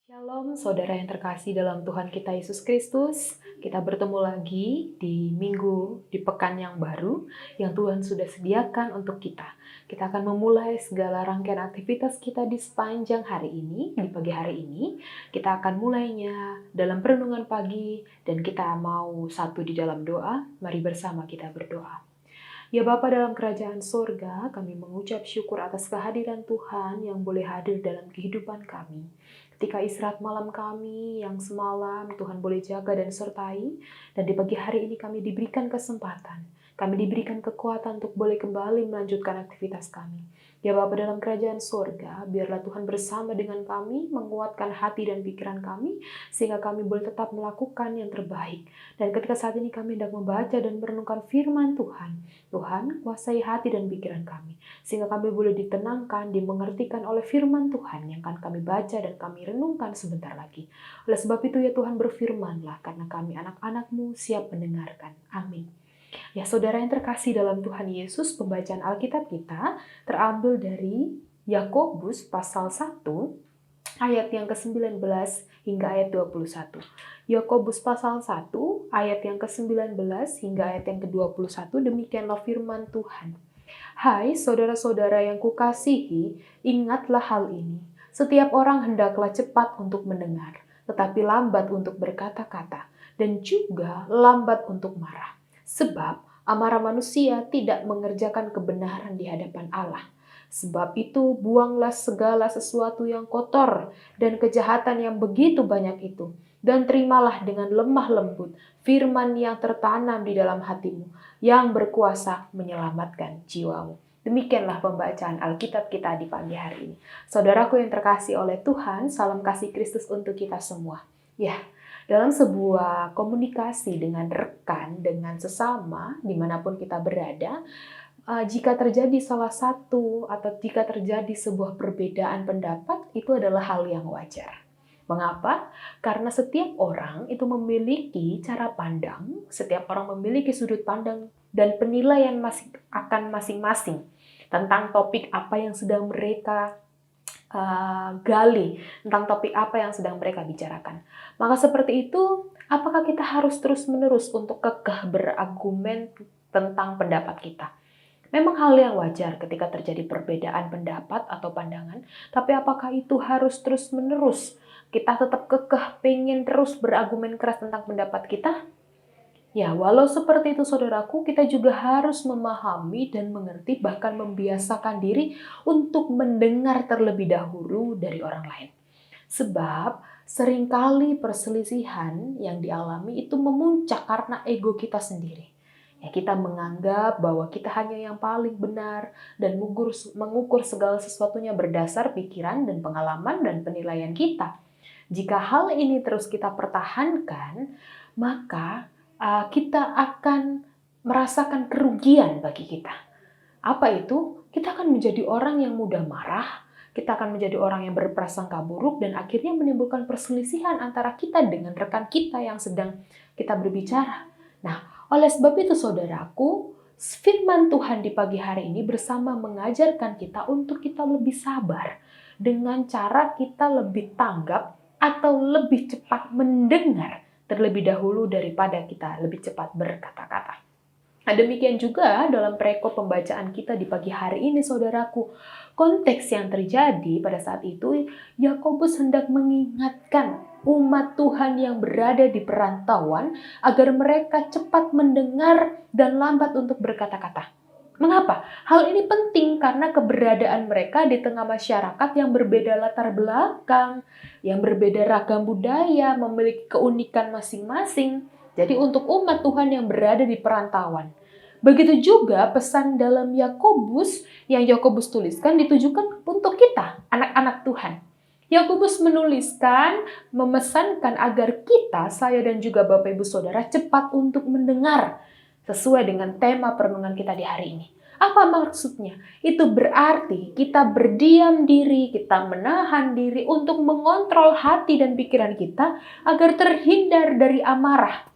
Shalom saudara yang terkasih dalam Tuhan kita Yesus Kristus. Kita bertemu lagi di minggu, di pekan yang baru yang Tuhan sudah sediakan untuk kita. Kita akan memulai segala rangkaian aktivitas kita di sepanjang hari ini, di pagi hari ini. Kita akan mulainya dalam perenungan pagi dan kita mau satu di dalam doa. Mari bersama kita berdoa. Ya Bapa dalam kerajaan sorga, kami mengucap syukur atas kehadiran Tuhan yang boleh hadir dalam kehidupan kami. Ketika istirahat malam kami yang semalam Tuhan boleh jaga dan sertai, dan di pagi hari ini kami diberikan kesempatan, kami diberikan kekuatan untuk boleh kembali melanjutkan aktivitas kami. Ya Bapa dalam kerajaan sorga, biarlah Tuhan bersama dengan kami, menguatkan hati dan pikiran kami, sehingga kami boleh tetap melakukan yang terbaik. Dan ketika saat ini kami hendak membaca dan merenungkan firman Tuhan, Tuhan, kuasai hati dan pikiran kami, sehingga kami boleh ditenangkan, dimengertikan oleh firman Tuhan yang akan kami baca dan kami renungkan sebentar lagi. Oleh sebab itu ya Tuhan, berfirmanlah, karena kami anak-anak-Mu siap mendengarkan. Amin. Ya saudara yang terkasih dalam Tuhan Yesus, pembacaan Alkitab kita terambil dari Yakobus pasal 1, ayat yang ke-19 hingga ayat 21. Yakobus pasal 1 ayat yang ke-19 hingga ayat yang ke-21, demikianlah firman Tuhan. Hai saudara-saudara yang kukasihi, ingatlah hal ini. Setiap orang hendaklah cepat untuk mendengar, tetapi lambat untuk berkata-kata, dan juga lambat untuk marah. Sebab amarah manusia tidak mengerjakan kebenaran di hadapan Allah. Sebab itu buanglah segala sesuatu yang kotor dan kejahatan yang begitu banyak itu, dan terimalah dengan lemah lembut firman yang tertanam di dalam hatimu, yang berkuasa menyelamatkan jiwamu. Demikianlah pembacaan Alkitab kita di pagi hari ini. Saudaraku yang terkasih oleh Tuhan, salam kasih Kristus untuk kita semua. Ya, dalam sebuah komunikasi dengan rekan, dengan sesama, dimanapun kita berada, jika terjadi salah satu atau jika terjadi sebuah perbedaan pendapat, itu adalah hal yang wajar. Mengapa? Karena setiap orang itu memiliki cara pandang, setiap orang memiliki sudut pandang dan penilaian akan masing-masing tentang topik apa yang sedang mereka gali, tentang topik apa yang sedang mereka bicarakan. Maka seperti itu, apakah kita harus terus-menerus untuk kekeh berargumen tentang pendapat kita? Memang hal yang wajar ketika terjadi perbedaan pendapat atau pandangan, tapi apakah itu harus terus-menerus? Kita tetap kekeh pengen terus berargumen keras tentang pendapat kita? Ya, walau seperti itu saudaraku, kita juga harus memahami dan mengerti, bahkan membiasakan diri untuk mendengar terlebih dahulu dari orang lain. Sebab seringkali perselisihan yang dialami itu memuncak karena ego kita sendiri. Ya, kita menganggap bahwa kita hanya yang paling benar dan mengukur segala sesuatunya berdasar pikiran dan pengalaman dan penilaian kita. Jika hal ini terus kita pertahankan, maka kita akan merasakan kerugian bagi kita. Apa itu? Kita akan menjadi orang yang mudah marah, kita akan menjadi orang yang berprasangka buruk, dan akhirnya menimbulkan perselisihan antara kita dengan rekan kita yang sedang kita berbicara. Nah, oleh sebab itu saudaraku, firman Tuhan di pagi hari ini bersama mengajarkan kita untuk kita lebih sabar dengan cara kita lebih tanggap atau lebih cepat mendengar terlebih dahulu daripada kita lebih cepat berkata-kata. Nah, demikian juga dalam perikop pembacaan kita di pagi hari ini, saudaraku. Konteks yang terjadi pada saat itu, Yakobus hendak mengingatkan umat Tuhan yang berada di perantauan agar mereka cepat mendengar dan lambat untuk berkata-kata. Mengapa? Hal ini penting karena keberadaan mereka di tengah masyarakat yang berbeda latar belakang, yang berbeda ragam budaya, memiliki keunikan masing-masing. Jadi untuk umat Tuhan yang berada di perantauan. Begitu juga pesan dalam Yakobus yang Yakobus tuliskan ditujukan untuk kita, anak-anak Tuhan. Yakobus menuliskan, memesankan agar kita, saya dan juga Bapak Ibu Saudara cepat untuk mendengar sesuai dengan tema perenungan kita di hari ini. Apa maksudnya? Itu berarti kita berdiam diri, kita menahan diri untuk mengontrol hati dan pikiran kita agar terhindar dari amarah.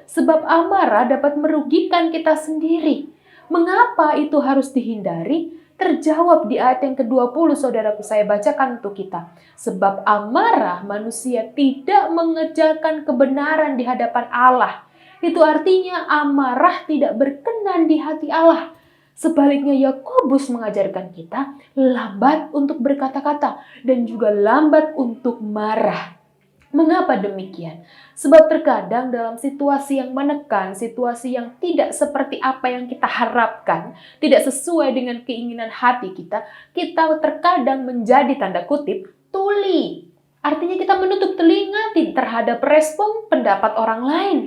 Sebab amarah dapat merugikan kita sendiri. Mengapa itu harus dihindari? terjawab di ayat yang ke-20, saudaraku, saya bacakan untuk kita. Sebab amarah manusia tidak mengerjakan kebenaran di hadapan Allah. Itu artinya amarah tidak berkenan di hati Allah. Sebaliknya Yakobus mengajarkan kita lambat untuk berkata-kata dan juga lambat untuk marah. Mengapa demikian? Sebab terkadang dalam situasi yang menekan, situasi yang tidak seperti apa yang kita harapkan, tidak sesuai dengan keinginan hati kita terkadang menjadi tanda kutip tuli. Artinya kita menutup telinga terhadap respon pendapat orang lain.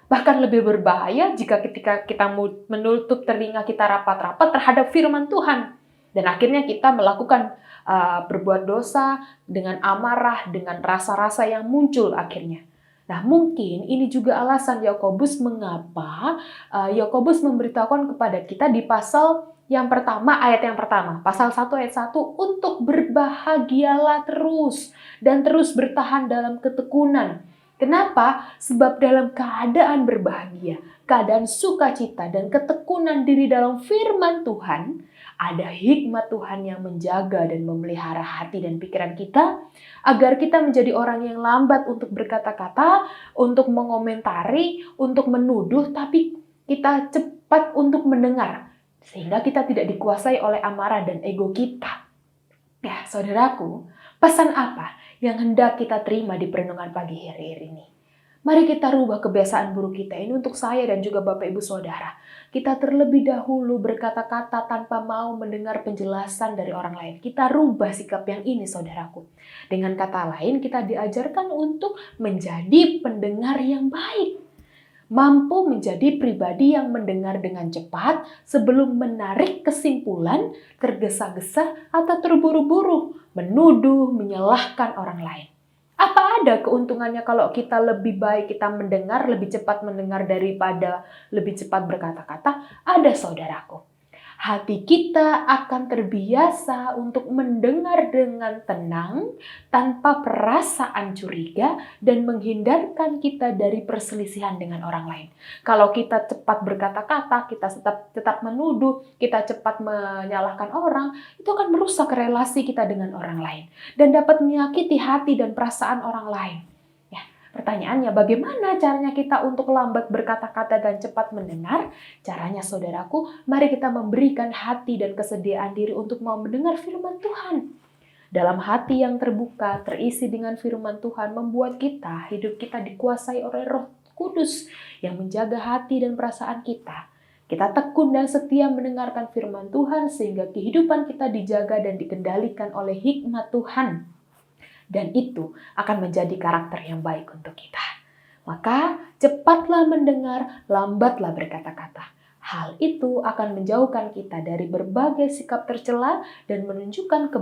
Bahkan lebih berbahaya jika ketika kita menutup telinga kita rapat-rapat terhadap firman Tuhan. Dan akhirnya kita melakukan berbuat dosa dengan amarah, dengan rasa-rasa yang muncul akhirnya. Nah, mungkin ini juga alasan Yakobus mengapa Yakobus memberitahukan kepada kita di pasal yang pertama, ayat yang pertama, pasal 1 ayat 1, untuk berbahagialah terus dan terus bertahan dalam ketekunan. Kenapa? Sebab dalam keadaan berbahagia, keadaan sukacita dan ketekunan diri dalam firman Tuhan, ada hikmat Tuhan yang menjaga dan memelihara hati dan pikiran kita, agar kita menjadi orang yang lambat untuk berkata-kata, untuk mengomentari, untuk menuduh, tapi kita cepat untuk mendengar, sehingga kita tidak dikuasai oleh amarah dan ego kita. Ya, saudaraku, pesan apa yang hendak kita terima di perenungan pagi hari ini? Mari kita rubah kebiasaan buruk kita ini untuk saya dan juga Bapak Ibu Saudara. Kita terlebih dahulu berkata-kata tanpa mau mendengar penjelasan dari orang lain. Kita rubah sikap yang ini, saudaraku. Dengan kata lain, kita diajarkan untuk menjadi pendengar yang baik. Mampu menjadi pribadi yang mendengar dengan cepat sebelum menarik kesimpulan, tergesa-gesa atau terburu-buru, menuduh, menyalahkan orang lain. Apa ada keuntungannya kalau kita lebih baik kita mendengar, lebih cepat mendengar daripada lebih cepat berkata-kata? Ada, saudaraku. Hati kita akan terbiasa untuk mendengar dengan tenang, tanpa perasaan curiga, dan menghindarkan kita dari perselisihan dengan orang lain. Kalau kita cepat berkata-kata, kita tetap menuduh, kita cepat menyalahkan orang, itu akan merusak relasi kita dengan orang lain. Dan dapat menyakiti hati dan perasaan orang lain. Pertanyaannya, bagaimana caranya kita untuk lambat berkata-kata dan cepat mendengar? Caranya, saudaraku, mari kita memberikan hati dan kesediaan diri untuk mau mendengar firman Tuhan. Dalam hati yang terbuka, terisi dengan firman Tuhan, membuat hidup kita dikuasai oleh Roh Kudus yang menjaga hati dan perasaan kita. Kita tekun dan setia mendengarkan firman Tuhan sehingga kehidupan kita dijaga dan dikendalikan oleh hikmat Tuhan. Dan itu akan menjadi karakter yang baik untuk kita. Maka cepatlah mendengar, lambatlah berkata-kata. Hal itu akan menjauhkan kita dari berbagai sikap tercela dan menunjukkan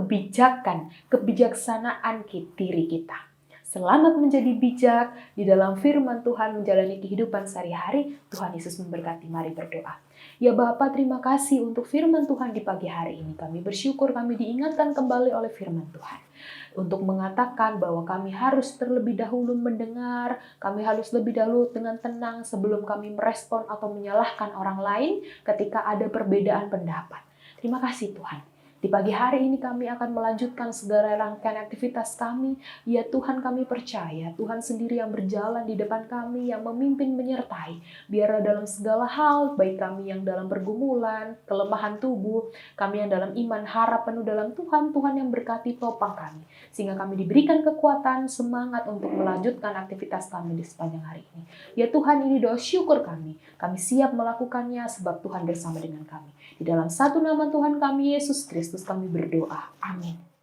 kebijaksanaan diri kita. Selamat menjadi bijak di dalam firman Tuhan menjalani kehidupan sehari-hari. Tuhan Yesus memberkati. Mari berdoa. Ya Bapa, terima kasih untuk firman Tuhan di pagi hari ini. Kami bersyukur kami diingatkan kembali oleh firman Tuhan. Untuk mengatakan bahwa kami harus terlebih dahulu mendengar, kami harus lebih dahulu dengan tenang sebelum kami merespon atau menyalahkan orang lain ketika ada perbedaan pendapat. Terima kasih Tuhan. Di pagi hari ini kami akan melanjutkan segala rangkaian aktivitas kami. Ya Tuhan, kami percaya Tuhan sendiri yang berjalan di depan kami, yang memimpin menyertai. Biarlah dalam segala hal, baik kami yang dalam pergumulan, kelemahan tubuh, kami yang dalam iman, harap penuh dalam Tuhan, Tuhan yang berkati topang kami. Sehingga kami diberikan kekuatan, semangat untuk melanjutkan aktivitas kami di sepanjang hari ini. Ya Tuhan, ini doa syukur kami. Kami siap melakukannya sebab Tuhan bersama dengan kami. Di dalam satu nama Tuhan kami, Yesus Kristus, kami berdoa. Amin.